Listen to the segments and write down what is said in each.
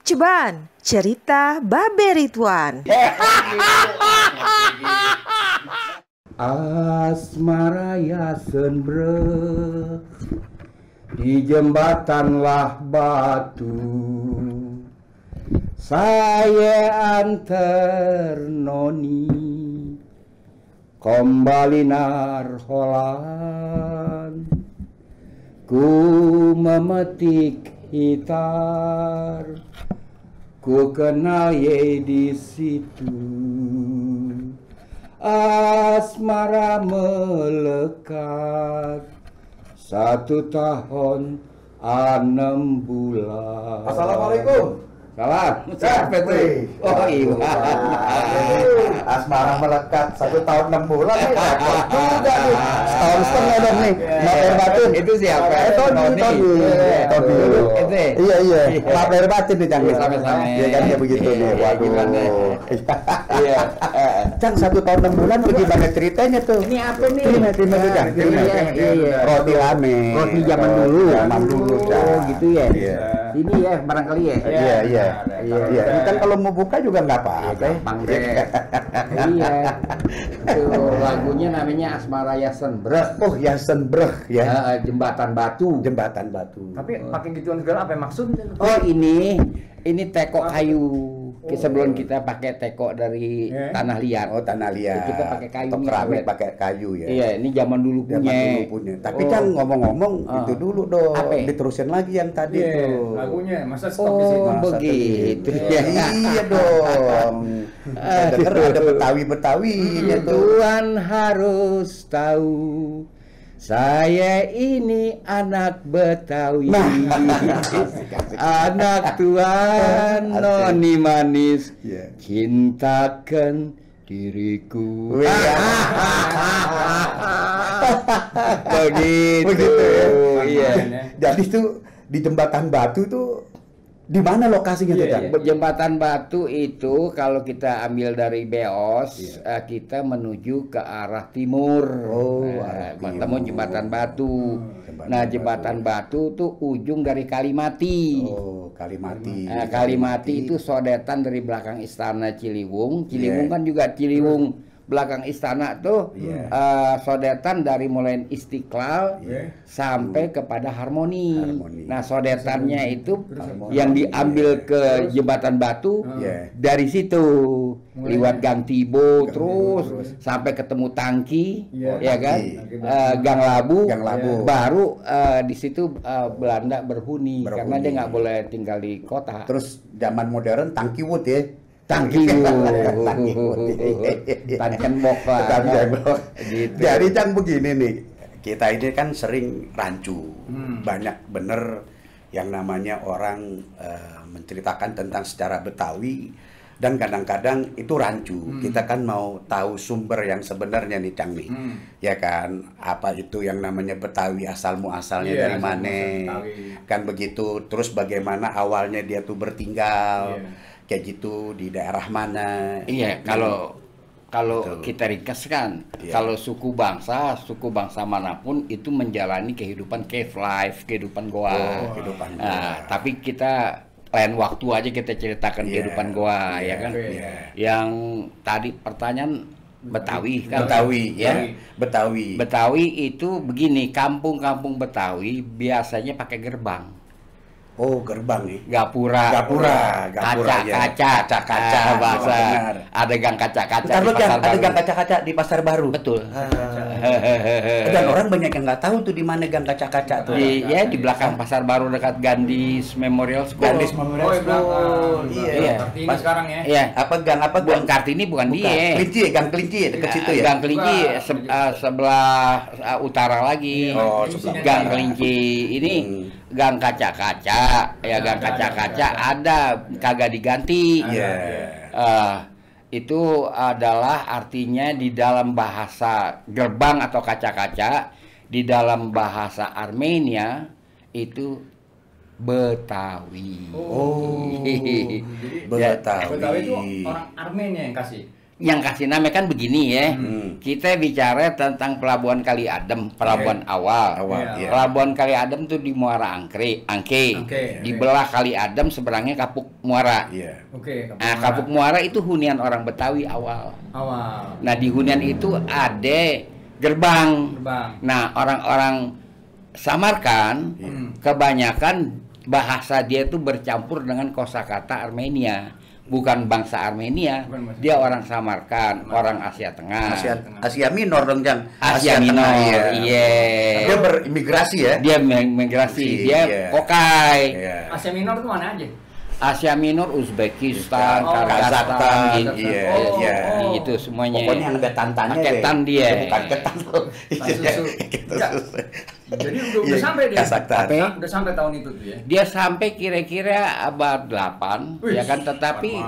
Ceban, cerita Babe Ridwan. Asmara ya senbreh di jembatanlah batu, saya antar noni kembali narholan, ku memetik gitar, ku kenal ye di situ. Asmara melekat 1 tahun 6 bulan. Assalamualaikum. Salam. Siapa tuh? Oh iya. Asmara melekat 1 tahun 6 bulan nih. Repot juga nih. Setahun setengah dong nih. Maaf lahir batin. Itu siapa? Tony. Iya. Maaf lahir batin nih, Cang. Sama-sama. Iya kan ya begitu nih. Waduh. Gimana? Iya. Cang 1 tahun 6 bulan bagaimana ceritanya tuh? Ini apa nih? Terima dulu, Cang. Iya. Roti rame. Roti zaman dulu. Zaman dulu, Cang. Oh, gitu ya. Iya. Ini ya barangkali ya. Iya. Ini kan kalau mau buka juga nggak apa-apa. Gampang deh. Iya. Itu lagunya namanya Asmara ya senbreh. Oh, Yasenbreh ya. Jembatan batu. Jembatan batu. Tapi pakai gituan segala apa maksudnya? Oh ini teko kayu. Sebelum kita pakai teko dari tanah liat. Oh, tanah liat. Kita pakai kayu Atau nih, keramik awet. pakai kayu ya. Iya, ini zaman dulu Zaman punya. dulu punya. Tapi kan ngomong-ngomong itu dulu dong. Apa? Diterusin lagi yang tadi tuh. Lagunya masa stop di Oh, situ? begitu. Iya dong. Saya denger ada Betawi-Betawinya tuh. Tuhan harus tahu saya ini anak Betawi. Anak Tuhan noni manis, Iya. cintakan diriku. Wih, ya. Begitu ya. iya. Jadi tuh di Jembatan Batu tuh di mana lokasinya tuh, Cang? Jembatan Batu itu kalau kita ambil dari Beos, kita menuju ke arah timur. Oh, arah Bertemu timur. Jembatan Batu. Jembatan Batu tuh ujung dari Kalimati. Oh, Kalimati. Kalimati itu sodetan dari belakang Istana Ciliwung. Ciliwung kan juga Ciliwung. Belakang istana tuh sodetan dari mulai Istiqlal sampai kepada Harmoni. Nah, sodetannya itu yang diambil ke Jembatan Batu dari situ lewat Gang Tibo terus sampai ketemu Tangki, ya kan? Gang Labu, baru di situ Belanda berhuni karena dia nggak boleh tinggal di kota. Terus zaman modern Tangkiwut ya. Tangkenbok lah. Gitu. Jadi Cang begini nih, kita ini kan sering rancu, banyak bener yang namanya orang menceritakan tentang sejarah Betawi dan kadang-kadang itu rancu. Kita kan mau tahu sumber yang sebenarnya nih, Cang nih, ya kan? Apa itu yang namanya Betawi, asal muasalnya dari mana? Kan begitu. Terus bagaimana awalnya dia tuh bertinggal? Kayak gitu di daerah mana? Iya, kalau kita ringkaskan, kalau suku bangsa manapun itu menjalani kehidupan cave life, kehidupan goa. Tapi kita lain waktu aja kita ceritakan kehidupan goa, ya kan? Yang tadi pertanyaan Betawi kan? Betawi itu begini, kampung-kampung Betawi biasanya pakai gerbang. Oh, gerbang nih. Gapura, kaca-kaca, bahasa. Ada gang kaca-kaca di pasar baru. Ada gang kaca-kaca di pasar baru. Betul. Dan orang banyak yang nggak tahu tuh di mana gang kaca-kaca tuh. Di belakang pasar baru dekat Gandhis Memorial School. Gandhis Memorial School. Iya. Kartini sekarang ya. Iya. Gang apa? Bukan Kartini, bukan dia. Kelinci, Gang Kelinci dekat situ ya. Gang Kelinci sebelah utara lagi. Oh, sebelah Gang utara. Kelinci ini gang kaca-kaca, gang kaca-kaca ada kagak diganti. Itu adalah artinya di dalam bahasa gerbang atau kaca-kaca, di dalam bahasa Armenia itu Betawi. Oh, Jadi Betawi. Betawi itu orang Armenia yang kasih. yang kasih nama kan begini ya. Kita bicara tentang Pelabuhan Kali Adem, pelabuhan awal. Iya. Pelabuhan Kali Adem tuh di Muara Angke. Di belah Kali Adem seberangnya Kapuk Muara. Iya. Nah, Kapuk Muara itu hunian orang Betawi awal. Nah, di hunian itu ada gerbang. Nah, orang-orang Samarkand kebanyakan bahasa dia itu bercampur dengan kosakata Armenia. Bukan bangsa Armenia, dia orang Samarkand, orang Asia Tengah. Asia Minor dong, Jang. Asia Minor, iya. Dia berimigrasi ya? Dia migrasi, dia Kokai. Asia Minor itu mana aja? Asia Minor, Uzbekistan, Kazakhstan, gitu. Itu semuanya. Pokoknya yang ada tantannya. Ketan dia. Bukan ketan loh. Jadi udah sampai dia. Udah sampai tahun itu tuh ya. Dia sampai kira-kira abad 8, ya kan, tetapi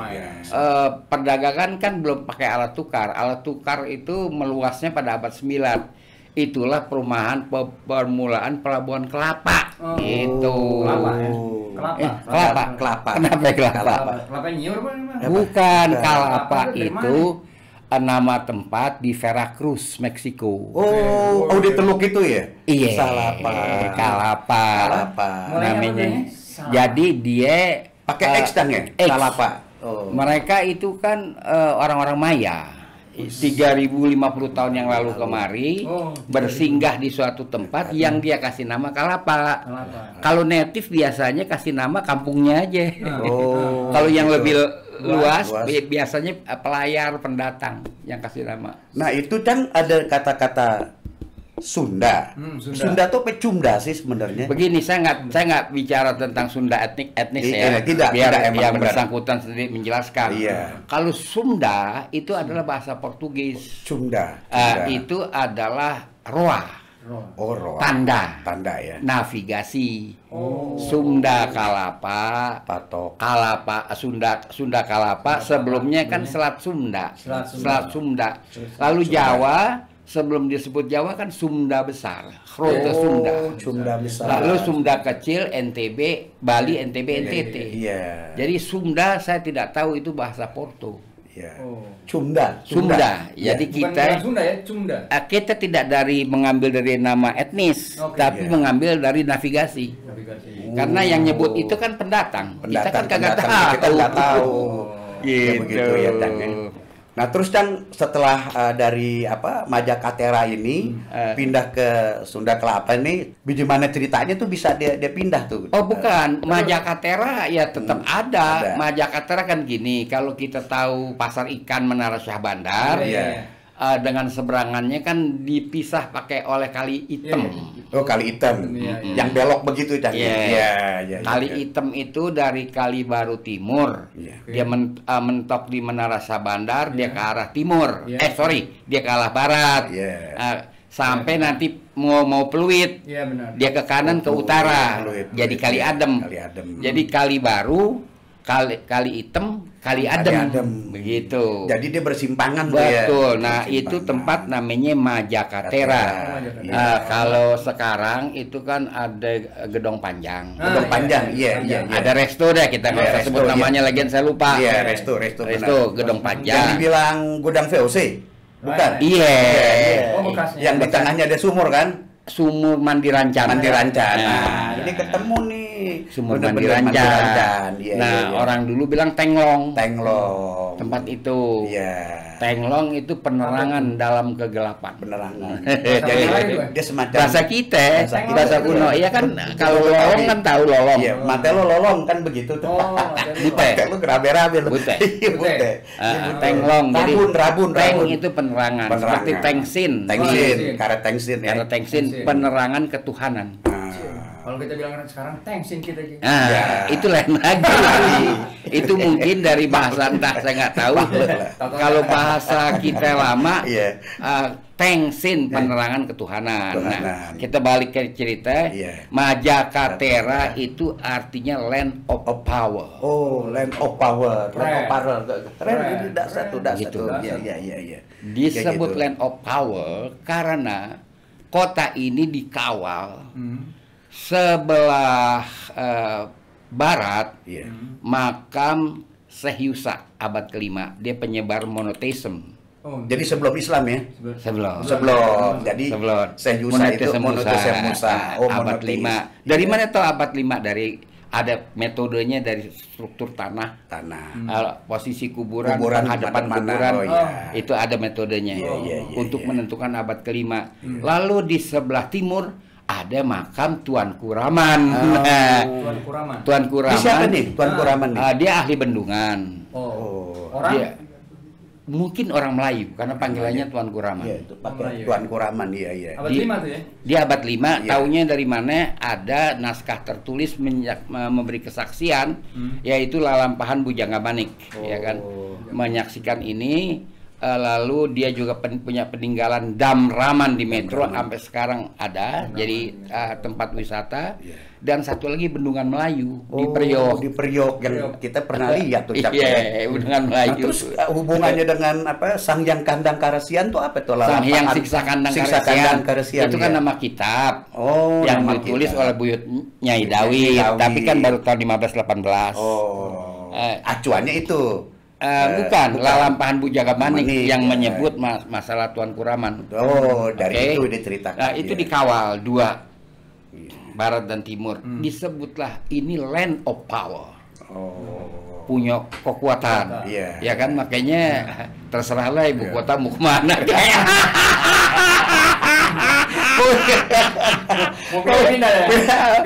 perdagangan kan belum pakai alat tukar. Alat tukar itu meluasnya pada abad 9. Itulah perumahan permulaan Pelabuhan Kelapa. Gitu. Kelapa ya. Kelapa. Kenapa kelapa? Kelapa nyiur apa? Bukan, Kalapa itu nama tempat di Veracruz, Meksiko. Oh, di Teluk itu ya? Iya. Kalapa. Namanya. Jadi dia pakai X dan ya? Kalapa. Mereka itu kan orang-orang Maya. 3050 tahun yang lalu kemari bersinggah di suatu tempat yang dia kasih nama Kalapa. Kalau native biasanya kasih nama kampungnya aja. Kalau yang lebih luas biasanya pelayar pendatang yang kasih nama. Nah, itu kan ada kata-kata Sunda. Sunda tuh pecunda sih sebenarnya. Begini, saya nggak bicara tentang Sunda etnis ya. Tidak, biar yang benar. Bersangkutan sendiri menjelaskan. Iya. Kalau Sunda itu adalah bahasa Portugis. Sunda. Itu adalah roa. Roa. Tanda ya. Navigasi. Sunda Kalapa, Patok. Kalapa Sunda Kalapa. Sebelumnya kan Selat Sunda. Lalu Jawa. Sebelum disebut Jawa kan Sunda Besar, Rote Sunda Besar. Lalu Sunda Kecil, NTB, Bali, NTB, NTT. Iya. Jadi Sunda saya tidak tahu itu bahasa Porto. Iya. Sunda. Jadi kita Sunda ya, Sunda. Kita tidak mengambil dari nama etnis, tapi mengambil dari navigasi. Karena yang nyebut itu kan pendatang. Kita kan kagak tahu. Kita nggak tahu. Gitu. Begitu ya, Dan. Nah, terus kan setelah dari Majakatera ini pindah ke Sunda Kelapa ini, bagaimana ceritanya tuh bisa dia pindah tuh? Oh, bukan, Majakatera ya tetap ada. Majakatera kan gini, kalau kita tahu pasar ikan Menara Syah Bandar, dengan seberangannya kan dipisah pakai oleh Kali Item. Oh, Kali Item. Yang belok begitu kan? Iya. Kali Item itu dari Kali Baru Timur. Dia mentok di Menara Syah Bandar, dia ke arah timur. Dia ke arah barat. Sampai nanti mau Pluit. Dia ke kanan ke utara. Jadi Kali Adem. Jadi Kali Baru, Kali Item, Kali Adem, begitu. Jadi dia bersimpangan. Betul. Nah, itu tempat namanya Majakatera. Kalau sekarang itu kan ada Gedong Panjang. Iya. Ada resto deh, kita nggak usah sebut namanya lagi, saya lupa. Iya, resto. Gedong Panjang. Yang dibilang gudang VOC, bukan? Iya. Yang di tengahnya ada sumur kan? Sumur Mandi Rancan. Nah, ini ketemu nih. Sumur Mandi Rancan. Orang dulu bilang Tenglong. Tempat itu. Tenglong itu penerangan dalam kegelapan. Jadi dia semacam bahasa kita, bahasa kuno. Iya kan, kalau lolong kan tahu lolong. Iya, mate lo lolong kan begitu tuh. Bute. Lu gerabe-rabe lu. Bute. Tenglong. Jadi rabun. Teng itu penerangan. Seperti tengsin. Karet tengsin ya. Karet tengsin penerangan ketuhanan. Kalau kita bilang sekarang thanksin kita gitu. Itu lain lagi. Itu mungkin dari bahasa entah saya nggak tahu. Kalau bahasa kita lama, thanksin penerangan ketuhanan. Nah, kita balik ke cerita. Majakatera itu artinya land of power. Oh, land of power. Keren. Dasar. Iya. Disebut land of power karena kota ini dikawal. Sebelah barat makam Syekh Yusa abad ke-5, dia penyebar monoteisme. Jadi sebelum Islam ya? Sebelum. Jadi Syekh Yusa itu monoteisme Musa. Abad 5. Dari mana tahu abad 5? Dari ada metodenya dari struktur tanah, posisi kuburan hadapan kuburan, itu ada metodenya untuk menentukan abad ke-5. Lalu di sebelah timur ada makam Tuan Kuraman. Tuan Kuraman. Siapa nih Tuan Kuraman nih? Dia ahli bendungan. Orang? Dia, mungkin orang Melayu karena panggilannya Tuan Kuraman. Iya, itu pakai Tuan Kuraman, iya. Abad 5 tuh ya? Dia abad 5, taunya dari mana? Ada naskah tertulis memberi kesaksian, yaitu Lalampahan Bujangga Manik, ya kan? Menyaksikan ini, lalu dia juga punya peninggalan Dam Raman di Metro, sampai sekarang ada, jadi tempat wisata. Dan satu lagi Bendungan Melayu di Priok. Di Priok yang kita pernah lihat tuh. Iya, Bendungan Melayu. Nah, terus hubungannya dengan apa? Sang Hyang Kandang Karesian tuh apa tuh? Sang Hyang Siksa Kandang Karesian. Itu kan nama kitab. Yang ditulis oleh Buyut Nyai Dawit. Tapi kan baru tahun 1518. Acuannya itu. Bukan, Lalampahan Bujangga Manik yang menyebut masalah Tuan Kuraman. Dari itu diceritakan. Nah, itu dikawal dua, Barat dan Timur. Disebutlah ini land of power. Punya kekuatan. Ya kan, makanya terserahlah ibu kota mau kemana. Mau pindah ya?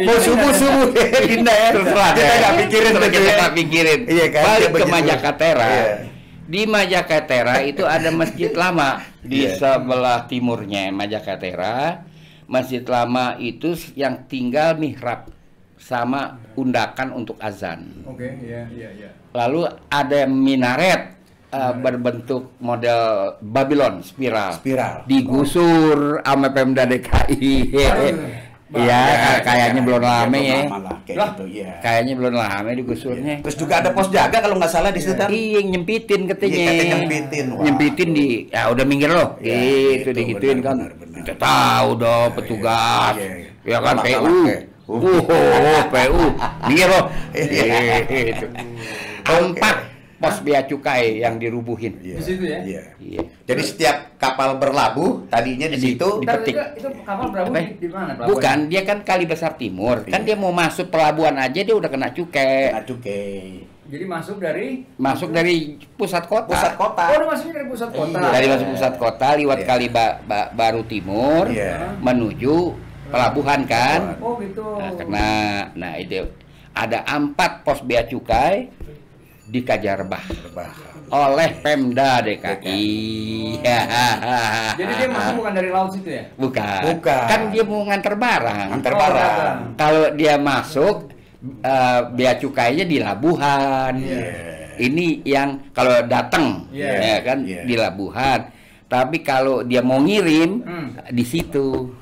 Mau subuh pindah ya. Terserah. Kita nggak pikirin, kita nggak pikirin. Iya kan? Balik ke Majakatera. Di Majakatera itu ada masjid lama di sebelah timurnya Majakatera. Masjid lama itu yang tinggal mihrab sama undakan untuk azan. Iya. Lalu ada minaret berbentuk model Babylon spiral. Digusur sama Pemda DKI. Iya, kayaknya belum lama ya. Kayaknya belum lama digusurnya. Terus juga ada pos jaga kalau nggak salah di situ. Iya, nyempitin katanya. Nyempitin di, ya udah minggir loh. Gitu digituin kan. Kita tahu dong petugas. Ya kan PU. PU. Minggir loh. Gitu. 4 pos bea cukai yang dirubuhin. Di situ ya? Iya. Jadi setiap kapal berlabuh tadinya di situ dipetik. Itu kapal berlabuh di mana? Bukan, dia kan Kali Besar Timur. Kan dia mau masuk pelabuhan aja dia udah kena cukai. Jadi masuk dari pusat kota. Oh, masuknya dari pusat kota. Dari masuk pusat kota lewat Kali Baru Timur menuju pelabuhan kan. Oh gitu. Nah itu ada 4 pos bea cukai di Kajarebah oleh Pemda DKI. Jadi dia masuk bukan dari laut situ ya? Bukan. Kan dia mau nganter barang. Kalau dia masuk bea cukainya di Labuhan. Ini yang kalau datang ya kan di Labuhan. Tapi kalau dia mau ngirim di situ.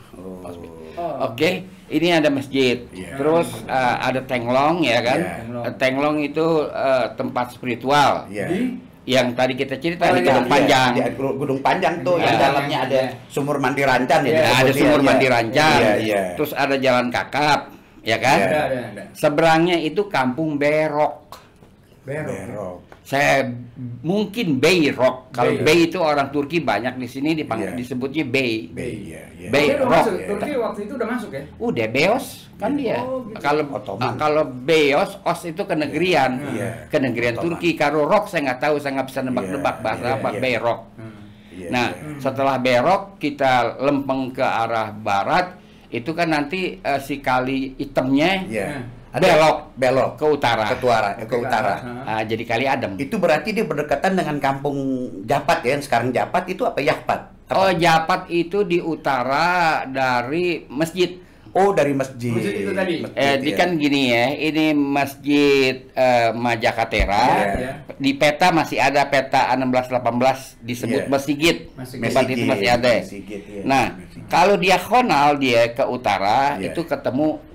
Oke. Ini ada masjid, terus ada Tenglong ya kan. Tenglong itu tempat spiritual. Yang tadi kita cerita di Gunung Panjang. Gunung Panjang tuh yang dalamnya ada sumur mandi Rancan ya. Ada sumur mandi Rancan. Terus ada Jalan Kakap, ya kan. Ada. Seberangnya itu Kampung Berok. Saya mungkin Beyrok. Kalau Bey itu orang Turki banyak di sini disebutnya Bey. Beyrok. Turki waktu itu udah masuk ya? Udah Beos kan dia. Kalau Beos, Os itu kenegerian. Kenegerian Turki. Kalau Rok saya nggak tahu, saya nggak bisa nebak-nebak bahasa apa Beyrok. Nah, setelah Berok kita lempeng ke arah barat, itu kan nanti si kali hitamnya belok ke utara. Nah, jadi Kali Adem. Itu berarti dia berdekatan dengan Kampung Japat ya. Sekarang Japat itu apa Yahpat? Japat itu di utara dari masjid. Dari masjid. Masjid itu tadi. Kan gini ya, ini masjid Majakatera. Di peta masih ada peta 1618 disebut Mesigit. Tempat itu masih ada. Nah, kalau diagonal dia ke utara itu ketemu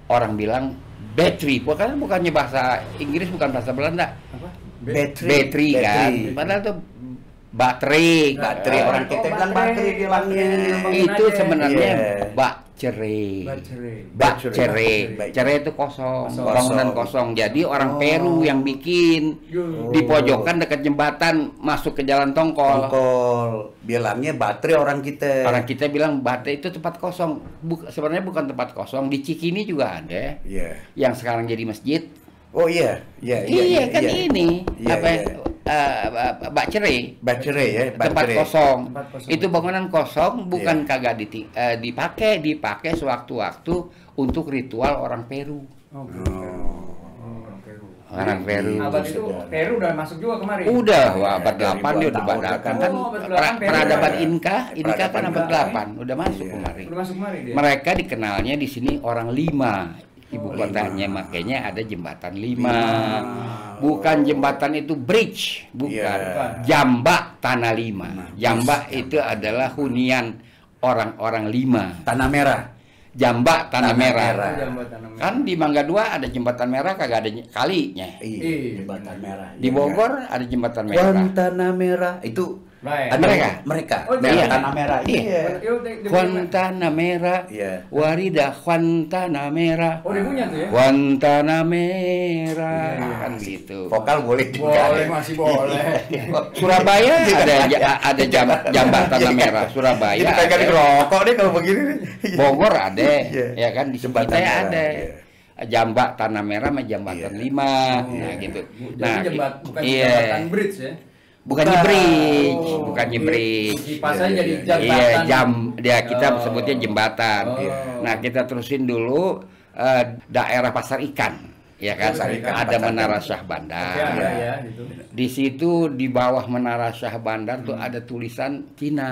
orang bilang battery, bukannya bahasa Inggris, bukan bahasa Belanda. Apa? Battery kan. Padahal itu baterai. Orang kita bilang baterai bilangnya. Itu sebenarnya Cere. Bacere. Cere itu kosong, bangunan kosong. Jadi orang Peru yang bikin di pojokan dekat jembatan masuk ke jalan tongkol. Bilangnya baterai orang kita. Orang kita bilang baterai itu tempat kosong. Sebenarnya bukan tempat kosong. Di Cikini juga ada. Iya. Yang sekarang jadi masjid. Oh iya. Iya kan ini Iya, apa? iya. Bacere Baterai ya, tempat baterai. kosong. Tempat kosong. Itu bangunan kosong bukan Iya. kagak dipakai sewaktu-waktu untuk ritual orang Peru. Orang Peru. Abad itu Peru udah masuk juga kemari. Udah, wah, abad dari 8 dia udah tahun bandakan kan. kan. Oh, abad 8 Peru. Peradaban Ya. Inka kan Peradaban abad Inka. 8 udah masuk Iya. kemari. Udah masuk kemari dia. Mereka dikenalnya di sini orang Lima. Ibu kotanya makanya ada jembatan Lima. Bukan jembatan itu bridge, bukan. Iya. Jambak Tanah Lima. Jambak itu adalah hunian orang-orang Lima. Tanah Merah. Jambak Tanah Merah. Jembatan namanya. Kan di Mangga 2 ada jembatan merah kagak ada kalinya. Iya, jembatan merah. Di Bogor ada jembatan merah. Juan Tanah Merah itu Baik. ada Mereka. Oh, Merah iya. Tanah Merah. Iya. Guantanamera Merah. Iya. Warida Guantanamera. Oh, dia punya tuh ya? Guantanamera. Kan gitu. Vokal boleh juga. Boleh, masih boleh. Surabaya ada jambatan merah. Surabaya Ini pegang ada. rokok deh kalau begini nih. Bogor ada, Iya. ya kan di Jembatan kita merah, ada. iya. Jambak Tanah Merah sama Jambatan Iya. 5. Nah, gitu. Jadi bukan iya. jembatan bridge ya? Bukannya bridge, bukannya bridge. Kipas aja jadi Iya, jembatan. Dia kita Oh. sebutnya jembatan. Oh. Nah, kita terusin dulu daerah Pasar Ikan. Ya kan, Pasar Ikan, ada Pasar Menara Ikan. Syah Bandar. Ya, ada ya, gitu. Di situ di bawah Menara Syah Bandar tuh ada tulisan Cina.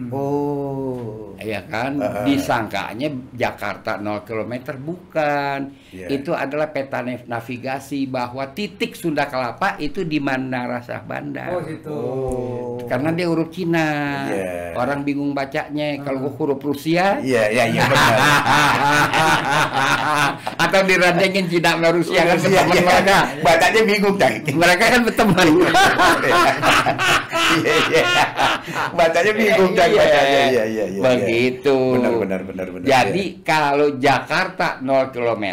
Oh. Ya kan, disangkanya Jakarta 0 km, bukan. Iya. Itu adalah peta navigasi bahwa titik Sunda Kelapa itu di Menara Syah Bandar. Oh, gitu. Karena dia huruf Cina. Iya. Orang bingung bacanya. Kalau huruf Rusia Iya benar. atau dirandengin Cina sama Rusia kan Iya, teman iya. mereka. Bacanya bingung dah. Mereka kan berteman. Iya. Bacanya bingung dah Iya. bacanya. Iya. Begitu. Benar. Jadi kalau Jakarta 0 km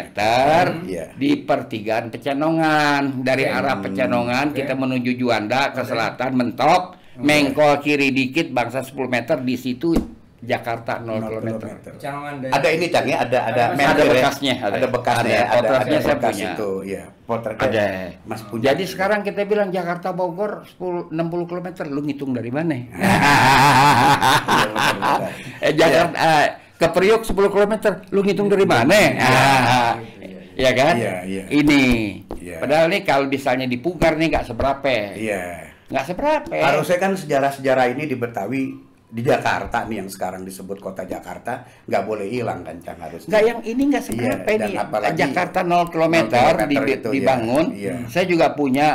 Iya. di pertigaan Pecenongan, dari arah Pecenongan kita menuju Juanda ke selatan mentok, mengkol kiri dikit bangsa 10 meter, di situ Jakarta 0 km. Canongan daerah. Ada ini Cang ya, ada Ada map ya? bekasnya, ada bekasnya, ada. Potretnya saya bekas punya. itu, ya. Potretnya Ada. Mas punya. Jadi sekarang kita bilang Jakarta Bogor 60 km, lu ngitung dari mana? Iya, benar. Jakarta ke Priok 10 km, lu ngitung dari mana? Ya kan? Iya. Ini. Iya. Padahal nih kalau misalnya di Pugar nih nggak seberapa. Iya. Nggak seberapa. Harusnya kan sejarah-sejarah ini di Betawi, di Jakarta nih yang sekarang disebut kota Jakarta, nggak boleh hilang kan Cang, harusnya. Nggak, yang ini nggak seberapa Iya, dan nih. apalagi Jakarta 0 km 0 kilometer itu, dibangun. iya. Saya juga punya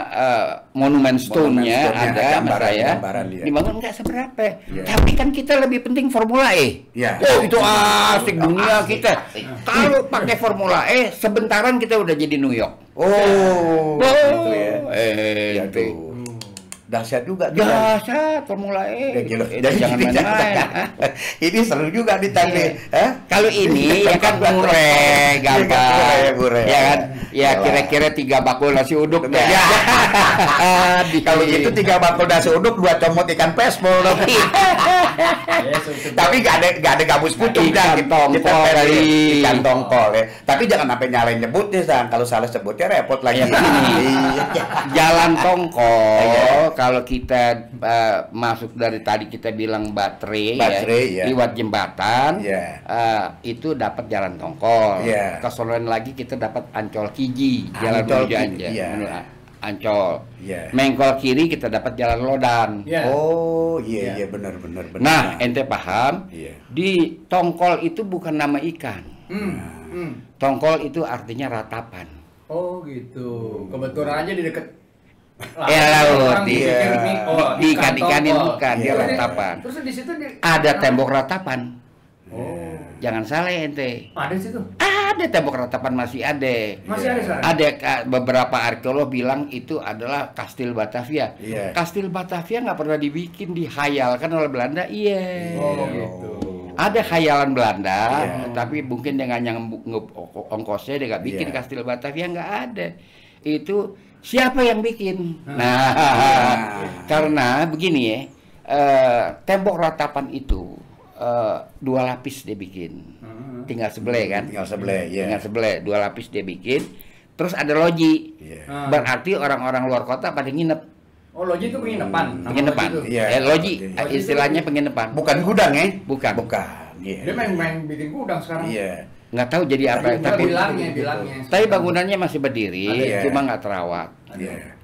monumen stone-nya stone-nya, ada sama gambaran- saya. gambaran, iya. Dibangun nggak seberapa. Iya. Tapi kan kita lebih penting Formula E. Iya. Oh, itu asik dunia Asik, kita. asik. Kalau pakai Formula E, sebentaran kita udah jadi New York. Oh, gitu ya. Ya itu. tuh. Dahsyat juga tuh. Dahsyat Formula Ya, E. gila. Jangan Jadi, main-main. Ini seru juga nih Cang nih. Hah? Kalau ini ya kan murah, gampang. Murah. Ya kan? Ya kira-kira 3 bakul nasi uduk deh. Ya. Kalau Iya. gitu 3 bakul nasi uduk, 2 comot ikan pespol dong. Tapi nggak ada gabus pucung Ikan Cang. Kita tongkol versi kali. ikan tongkol ya. Tapi jangan sampai nyalain nyebutnya Cang. Kalau salah sebutnya repot lagi. Ya, begini. Iya. Jalan tongkol Iya. kalau kita masuk dari tadi kita bilang baterai Baterai, ya. lewat jembatan, Iya. itu dapat jalan tongkol. Iya. Kesonoan lagi kita dapat Ancol Kiji, jalan Ancol menuju Kiji, iya. Ancol. Iya. Mengkol kiri kita dapat jalan Lodan. Iya. Oh, iya Iya. benar. Nah, ente paham? Iya. Di tongkol itu bukan nama ikan. Tongkol itu artinya ratapan. Oh, gitu. Kebetulan aja di deket Ya laut, orang iya. pikir ini, oh, Di ikan-ikanin tongkol. bukan, dia Terus ratapan. Terus di situ Ada tembok ratapan. Oh. Jangan salah ente. Ada di situ. Ada tembok ratapan, masih ada. Masih ada sekarang. Ada beberapa arkeolog bilang itu adalah Kastil Batavia. Iya. Kastil Batavia nggak pernah dibikin, dihayalkan oleh Belanda. Iya. Oh, gitu. Ada khayalan Belanda, tapi mungkin dengan yang ongkosnya dia nggak bikin Kastil Batavia, nggak ada. Itu siapa yang bikin? Nah, karena begini ya, tembok ratapan itu 2 lapis dia bikin. Tinggal sebelah kan? Tinggal sebelah, Tinggal sebelah, 2 lapis dia bikin. Terus ada loji. Berarti orang-orang luar kota pada nginep. Oh, loji itu penginapan. Penginapan. Loji istilahnya penginapan. Bukan gudang ya? Bukan. Dia main bikin gudang sekarang. Nggak tahu jadi apa, tapi bilangnya. Tapi bangunannya masih berdiri, cuma nggak terawat.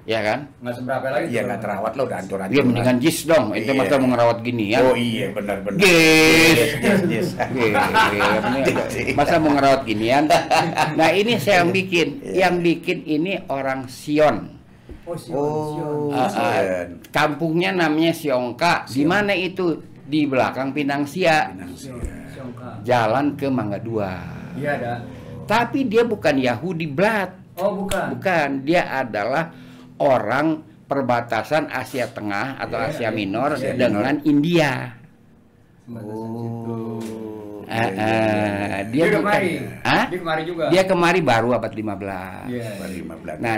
Ya kan? Nggak seberapa lagi. Iya, nggak terawat lo, udah hancur-hancur. Dia mendingan jis dong, itu masa mau ngerawat gini ya. Oh iya, benar-benar. Jis. Masa mau ngerawat ginian? Nah, ini saya yang bikin. Yang bikin ini orang Sion. Sion. Kampungnya namanya Siongka. Di mana itu? Di belakang Pinangsia. Jalan ke Mangga 2. Iya, ada. Tapi dia bukan Yahudi Blat. Oh, bukan. Bukan, dia adalah orang perbatasan Asia Tengah atau Asia Minor dengan India. Dia bukan. Dia kemari juga. Dia kemari baru abad 15. Nah,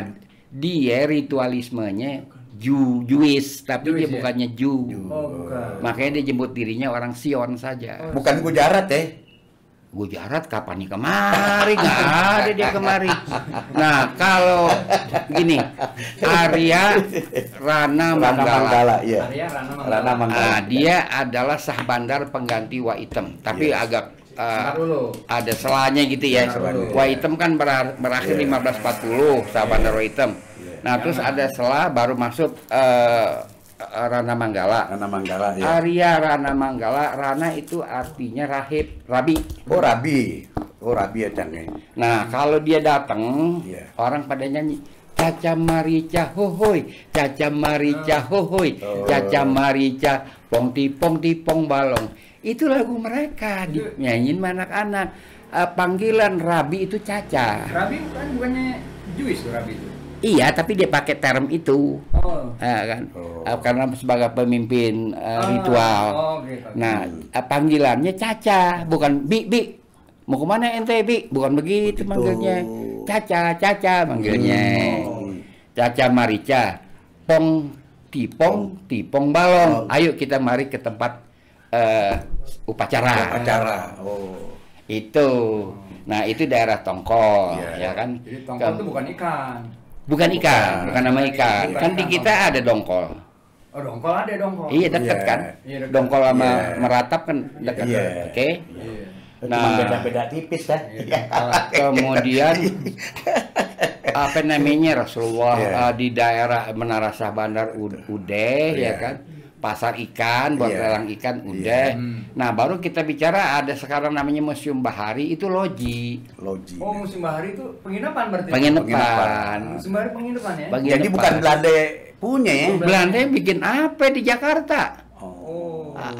dia ritualismenya Jewish, tapi dia bukannya Jew. Bukan. Makanya dia jemput dirinya orang Sion saja. Bukan Gujarat ya? Gujarat kapan nih kemari? Nggak ada dia kemari. Nah, kalau gini, Arya Rana Manggala. Rana Manggala. Dia adalah sah bandar pengganti Waitem, tapi agak ada selanya gitu ya. Waitem kan berakhir 1540, sah bandar Waitem. Nah, terus ada selah baru masuk Rana Manggala. Arya Rana Manggala. Rana itu artinya rahib, rabi. Oh, rabi ya Cang. Nah, kalau dia datang, orang pada nyanyi Caca Marica hohoi, Caca Marica hohoi, Caca Marica pong tipong balong. Itu lagu mereka dinyanyiin anak-anak. Panggilan rabi itu Caca. Rabi kan bukannya Jewish tuh rabi itu. Iya, tapi dia pakai term itu, kan? Karena sebagai pemimpin ritual. Nah, panggilannya Caca, bukan Bi. Mau kemana ente Bi? Bukan begitu manggilnya. Caca manggilnya. Caca Marica, pong tipong balong. Ayo kita mari ke tempat upacara. Itu. Nah, itu daerah Tongkol, ya kan? Jadi Tongkol itu bukan ikan. Bukan nama ikan. Kan di kita ada dongkol. Oh, dongkol ada dongkol. Iya, dekat kan? Dongkol sama meratap kan dekat. Oke. Nah, beda-beda tipis ya. Kemudian apa namanya Rasulullah di daerah Menara Sah Bandar udah ya kan? Pasar ikan, buat lelang ikan udah. Nah, baru kita bicara ada sekarang namanya Museum Bahari, itu loji. Oh, Museum Bahari itu penginapan berarti. Penginapan. Museum Bahari penginapan ya. Jadi bukan Belanda punya ya. Belanda bikin apa di Jakarta?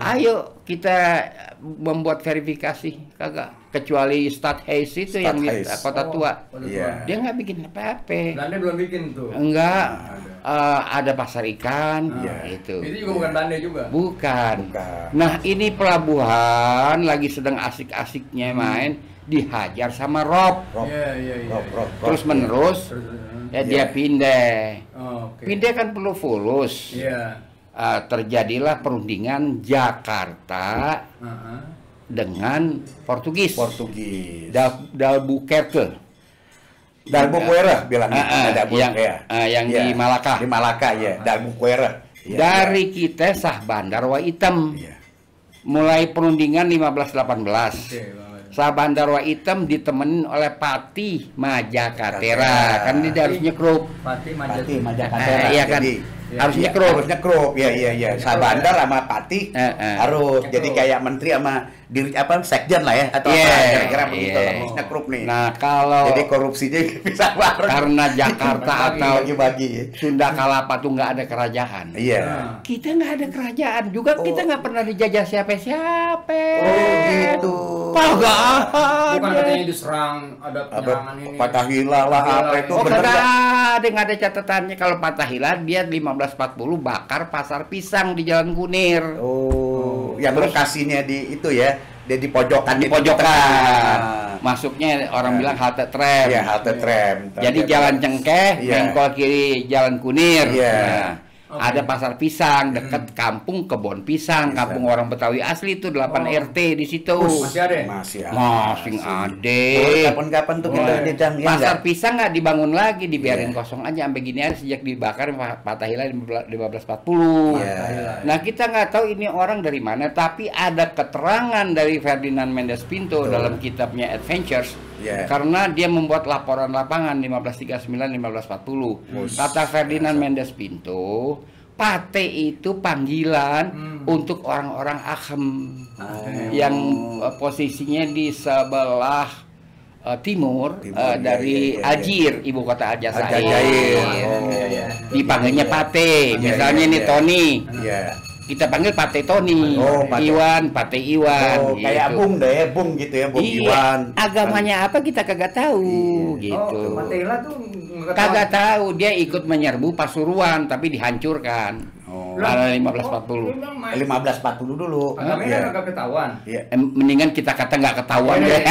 Ayo kita membuat verifikasi, kagak. Kecuali Stadhuis itu yang di Kota Tua. Dia nggak bikin apa-apa. Belanda belum bikin tuh. Enggak. Ada pasar ikan, itu. Itu juga bukan Belanda juga. Bukan. Nah, ini pelabuhan lagi sedang asik-asiknya main, dihajar sama Rob. Terus menerus, dia pindah. Pindah kan perlu fulus. Terjadilah perundingan Jakarta dengan Portugis. Dalbuquerque. Dalbuquerque bilangnya. Yang di Malaka. Di Malaka ya, Dalbuquerque. Dari kita sah bandar Waitem. Mulai perundingan 1518. Sah bandar Waitem ditemenin oleh Patih Majakatera. Kan dia harus nyekrup. Patih Majakatera. Iya kan. Harus nyekrup. Iya. Sah bandar sama Patih harus jadi kayak menteri sama diri sekjen lah ya atau apa kira-kira begitu harus nyekrup nih. Nah, kalau jadi korupsinya bisa bareng. Karena Jakarta atau bagi-bagi Sunda Kalapa tuh nggak ada kerajaan. Iya. Kita nggak ada kerajaan juga, kita nggak pernah dijajah siapa-siapa. Oh gitu. Kagak bukan katanya diserang ada penyerangan ini. Fathahillah lah apa itu benar nggak ada catatannya. Kalau Fathahillah dia 1540 bakar pasar pisang di Jalan Kunir. Yang lokasinya di itu ya Dia di pojokan. Di pojokan. Masuknya orang bilang halte tram. Iya, halte tram. Jadi jalan Cengkeh, bengkol kiri jalan Kunir. Nah, ada pasar pisang dekat kampung Kebon Pisang, kampung orang Betawi asli itu 8 RT di situ. Masih ada? Masih ada. Kapan-kapan tuh kita jejang ya. Pasar pisang nggak dibangun lagi, dibiarin kosong aja sampai gini aja sejak dibakar Fatahillah 1540. Nah, kita nggak tahu ini orang dari mana, tapi ada keterangan dari Ferdinand Mendes Pinto dalam kitabnya Adventures. Karena dia membuat laporan lapangan 1539-1540. Kata Ferdinand Mendes Pinto, pate itu panggilan untuk orang-orang Achem yang posisinya di sebelah timur dari Ajir, ibu kota Aljazair. Dipanggilnya pate. Misalnya nih Tony. Kita panggil Pate Tony, Iwan, Pate Iwan. Kayak Bung deh, Bung gitu ya, Bung Iwan. Agamanya apa kita kagak tahu, gitu. Fatahillah tuh kagak tahu, dia ikut menyerbu Pasuruan tapi dihancurkan. Pada 1540. 1540 dulu. Agamanya nggak ketahuan. Mendingan kita kata nggak ketahuan deh.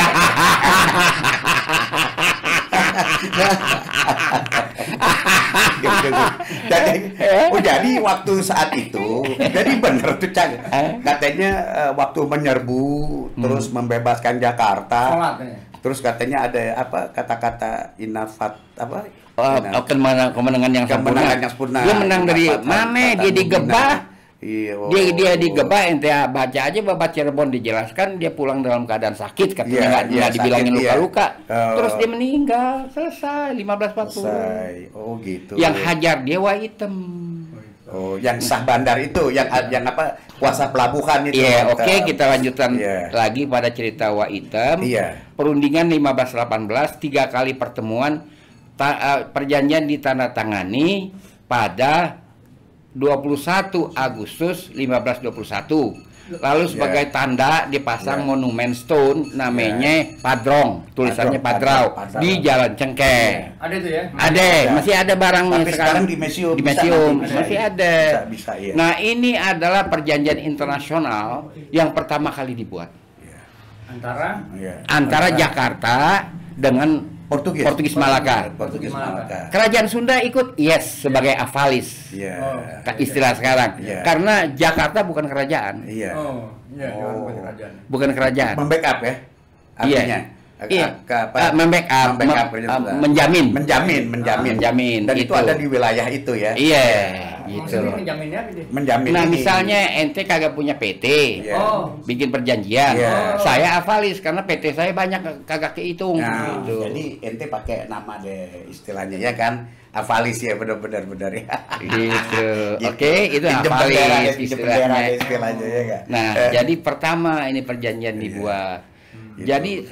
Jadi waktu saat itu, jadi bener tuh Cang. Katanya waktu menyerbu terus membebaskan Jakarta. Terus katanya ada apa kata-kata inafat apa? Kemenangan yang sempurna. Dia menang dari mana? Dia digebah. Dia digebah, ente baca aja Babat Cirebon dijelaskan dia pulang dalam keadaan sakit katanya nggak dibilangin luka-luka. Terus dia meninggal, selesai 1540. Oh gitu. Yang hajar dia Waitem. Oh, yang Sah Bandar itu, yang apa kuasa pelabuhan itu. Oke, kita lanjutkan lagi pada cerita Waitem. Perundingan 1518, 3 kali pertemuan, perjanjian ditandatangani pada 21 Agustus 1521. Lalu sebagai tanda dipasang monumen stone namanya Padrong, tulisannya Padrau di Jalan Cengkeh. Ada itu ya? Ada, masih ada barangnya sekarang di museum. Di museum masih ada. Bisa. Nah, ini adalah perjanjian internasional yang pertama kali dibuat. Antara Jakarta dengan Portugis Malaka. Kerajaan Sunda ikut sebagai avalis. Istilah sekarang. Karena Jakarta bukan kerajaan. Bukan kerajaan. Membackup ya. Artinya. Menjamin. Dan itu ada di wilayah itu ya. Gitu. Menjamin. Nah, misalnya ente kagak punya PT, bikin perjanjian. Saya avalis karena PT saya banyak kagak kehitung. Gitu. Jadi ente pakai nama deh istilahnya ya kan. Avalis ya benar-benar ya. Gitu. Oke, itu avalis istilahnya ya kan. Nah, jadi pertama ini perjanjian dibuat. Jadi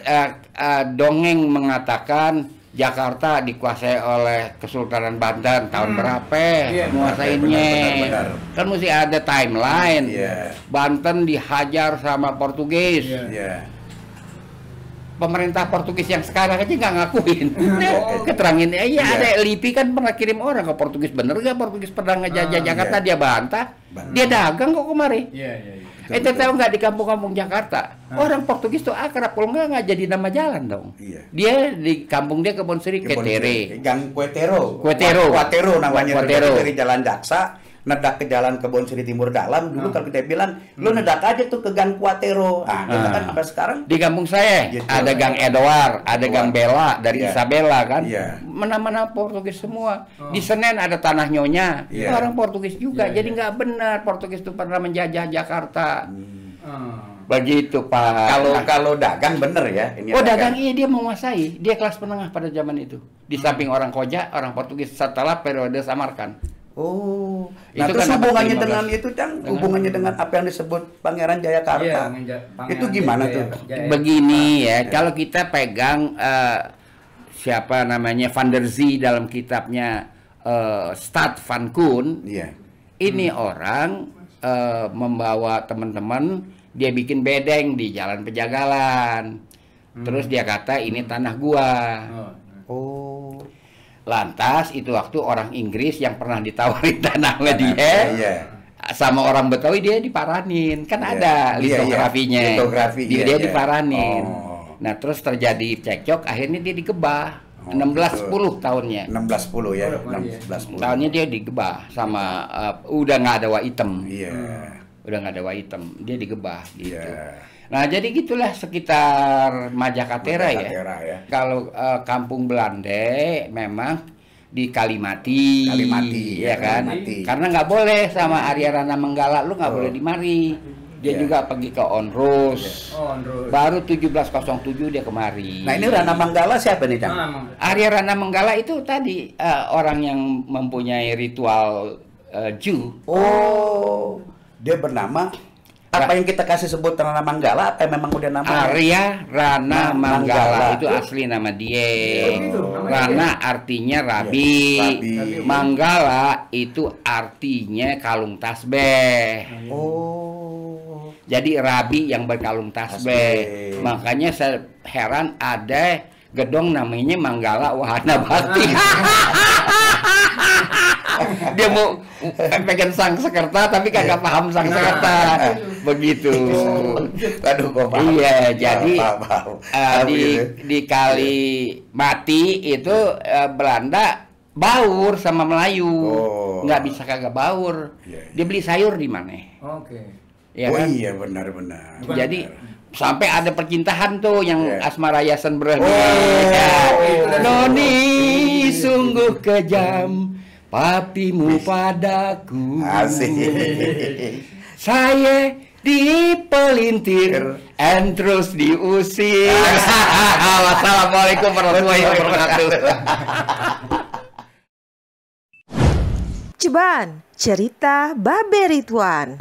dongeng mengatakan Jakarta dikuasai oleh Kesultanan Banten tahun berapa menguasainya. Kan mesti ada timeline. Banten dihajar sama Portugis. Pemerintah Portugis yang sekarang aja nggak ngakuin. Keterangin ada LIPI kan pernah kirim orang ke Portugis, bener nggak Portugis pernah ngejajah Jakarta, dia bantah. Dia dagang kok kemari. Ente tahu nggak di kampung-kampung Jakarta orang Portugis tuh akrab, kalau nggak jadi nama jalan dong. Dia di kampung dia Kebon Seri Ketere. Gang Kuetero namanya. Kuetero. Dari Jalan Jaksa nedak ke Jalan Kebon Seri Timur Dalam dulu kalau kita bilang lu nedak aja tuh ke Gang Kuetero. Kita kan sampai sekarang di kampung saya ada Gang Edward, ada Gang Bella dari Isabella kan. Mana-mana Portugis semua. Di Senen ada Tanah Nyonya. Orang Portugis juga. Jadi nggak benar Portugis itu pernah menjajah Jakarta. Begitu Pak. Kalau dagang bener ya. Dagang dia menguasai. Dia kelas menengah pada zaman itu. Di samping orang Koja, orang Portugis setelah periode Samarkand. Itu terus kan hubungannya dengan itu, Cang? Hubungannya dengan apa yang disebut Pangeran Jayakarta? Itu gimana tuh? Begini ya, kalau kita pegang siapa namanya Van der Zee dalam kitabnya Stad van Koen, ini orang membawa teman-teman, dia bikin bedeng di Jalan Pejagalan. Terus dia kata ini tanah gua. Lantas itu waktu orang Inggris yang pernah ditawarin tanah sama dia sama orang Betawi dia diparanin, kan ada litografinya. Litografi, Dia diparanin. Nah, terus terjadi cekcok, akhirnya dia digebah. 16-10 tahunnya. 16-10 ya. 16-10. Tahunnya dia digebah sama udah nggak ada wa hitam. Iya. Udah nggak ada wa hitam, dia digebah gitu. Iya. Nah, jadi gitulah sekitar Majakatera ya. Kalau kampung Belanda memang di Kalimati, ya kan? Kalimati. Karena nggak boleh sama Arya Rana Menggala, lu nggak boleh di mari. Dia juga pergi ke Onrus. Baru 1707 dia kemari. Nah, ini Rana Manggala siapa nih, Kang? Arya Rana Menggala itu tadi orang yang mempunyai ritual Jew. Oh, dia bernama apa yang kita kasih sebut Rana Manggala atau memang udah nama Arya Rana Manggala itu asli nama dia. Rana artinya rabi. Manggala itu artinya kalung tasbih. Oh. Jadi rabi yang berkalung tasbih. Makanya saya heran ada gedong namanya Manggala Wahana Bakti. Dia mau pengen sang sekerta tapi kagak paham sang sekerta. Begitu. Aduh, kok paham. Iya, jadi di Kalimati itu Belanda baur sama Melayu. Nggak bisa kagak baur. Dia beli sayur di mana? Oke. Ya kan? Iya, benar-benar. Jadi sampai ada percintaan tuh yang Asmara Yasen Berani. Noni sungguh kejam, papimu padaku. Asik. Saya dipelintir and terus diusir. Wassalamualaikum warahmatullahi wabarakatuh. Ceban, cerita Babe Ridwan.